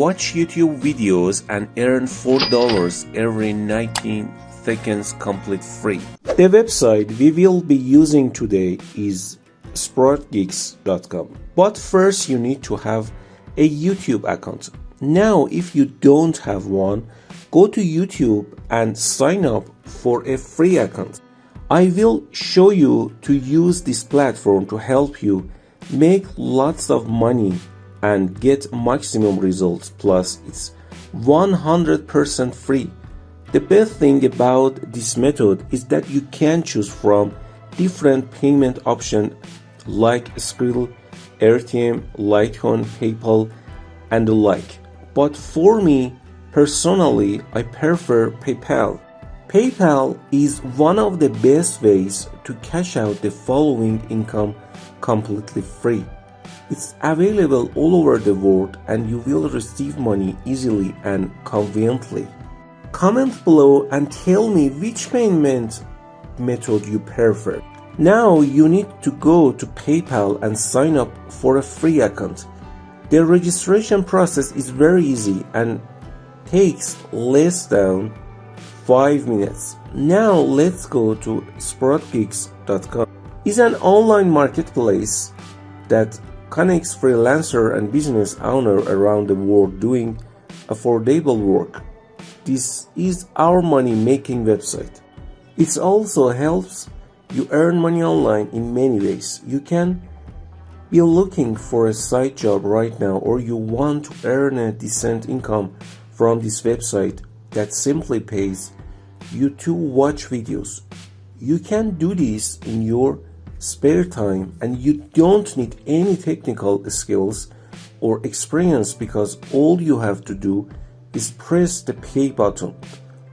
Watch YouTube videos and earn $4 every 19 seconds complete free. The website we will be using today is sproutgeeks.com. But first you need to have a YouTube account. Now if you don't have one, go to YouTube and sign up for a free account. I will show you to use this platform to help you make lots of money and get maximum results. Plus it's 100% free. The best thing about this method is that you can choose from different payment options like Skrill, AirTM, Litecoin, PayPal and the like. But for me personally, I prefer PayPal. PayPal is one of the best ways to cash out the following income completely free. It's available all over the world and you will receive money easily and conveniently. Comment below and tell me which payment method you prefer. Now you need to go to PayPal and sign up for a free account. The registration process is very easy and takes less than 5 minutes. Now let's go to sproutgeeks.com. It's an online marketplace that connects freelancer and business owner around the world doing affordable work. This is our money making website. It also helps you earn money online in many ways. You can be looking for a side job right now, or you want to earn a decent income from this website that simply pays you to watch videos. You can do this in your spare time and you don't need any technical skills or experience, because all you have to do is press the pay button,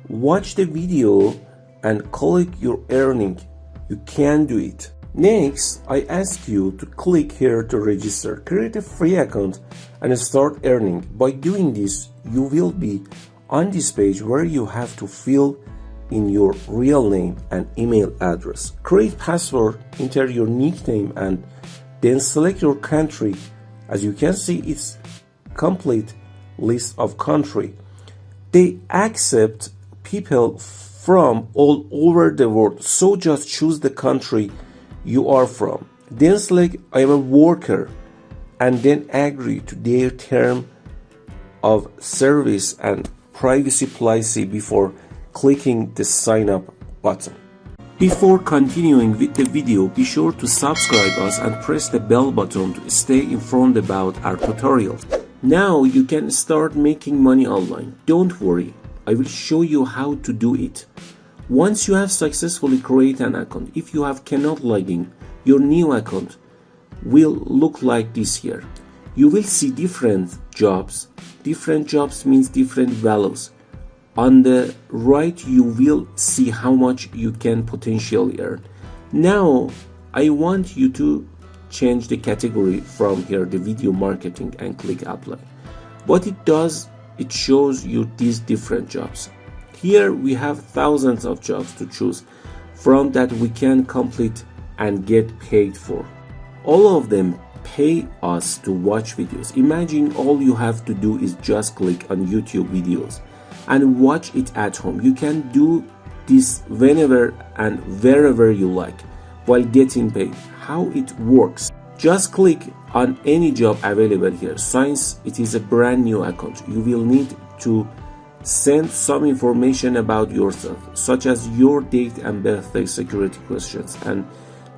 watch the video and click your earning. You can do it. Next, I ask you to click here to register. Create a free account and start earning. By doing this, you will be on this page where you have to fill in your real name and email address. Create password, enter your nickname and then select your country. As you can see, it's complete list of country. They accept people from all over the world, so just choose the country you are from. Then select I am a worker and then agree to their term of service and privacy policy before clicking the sign up button. Before continuing with the video, be sure to subscribe us and press the bell button to stay informed about our tutorials. Now you can start making money online. Don't worry, I will show you how to do it. Once you have successfully created an account, if you have cannot log in, your new account will look like this here. You will see different jobs. Different jobs means different values. On the right, you will see how much you can potentially earn. Now, I want you to change the category from here, the video marketing, and click apply. What it does, it shows you these different jobs. Here we have thousands of jobs to choose from that we can complete and get paid for. All of them pay us to watch videos. Imagine all you have to do is just click on YouTube videos and watch it at home. You can do this whenever and wherever you like while getting paid. How it works: just click on any job available here. Since it is a brand new account, you will need to send some information about yourself, such as your date and birthday, security questions, and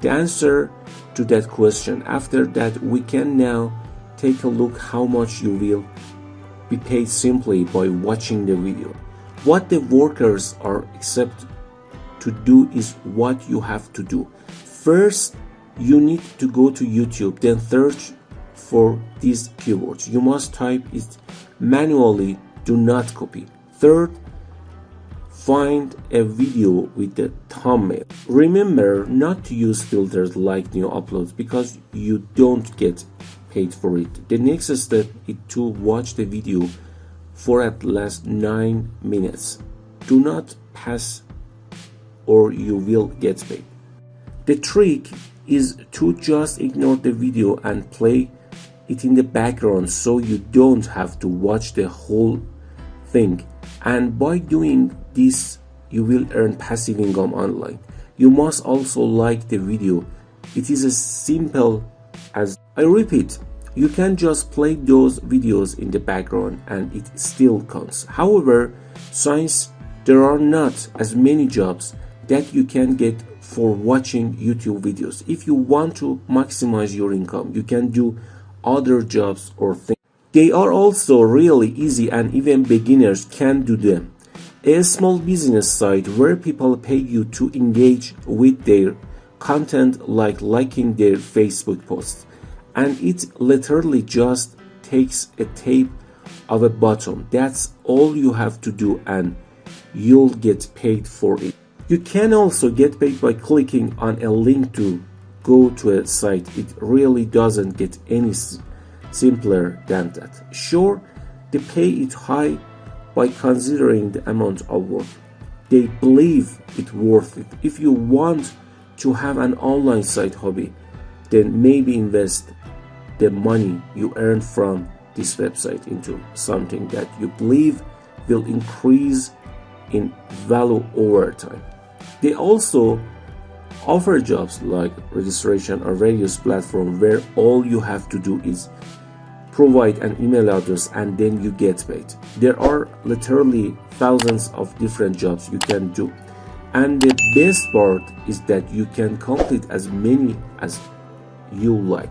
the answer to that question. After that, we can now take a look how much you will be paid simply by watching the video. What the workers are accept to do is what you have to do. First, you need to go to YouTube, then search for these keywords. You must type it manually, do not copy. Third, find a video with the thumbnail. Remember not to use filters like new uploads because you don't get paid for it. The next step is to watch the video for at least 9 minutes. Do not pass or you will get paid. The trick is to just ignore the video and play it in the background so you don't have to watch the whole thing. And by doing this, you will earn passive income online. You must also like the video. It is as simple as, I repeat, you can just play those videos in the background and it still counts. However, since there are not as many jobs that you can get for watching YouTube videos, if you want to maximize your income, you can do other jobs or things. They are also really easy and even beginners can do them. A small business site where people pay you to engage with their content, like liking their Facebook posts, and it literally just takes a tap of a button. That's all you have to do and you'll get paid for it. You can also get paid by clicking on a link to go to a site. It really doesn't get any simpler than that. Sure, they pay it high by considering the amount of work. They believe it worth it. If you want to have an online site hobby, then maybe invest the money you earn from this website into something that you believe will increase in value over time. They also offer jobs like registration on various platforms where all you have to do is provide an email address and then you get paid. There are literally thousands of different jobs you can do, and the best part is that you can complete as many as you like.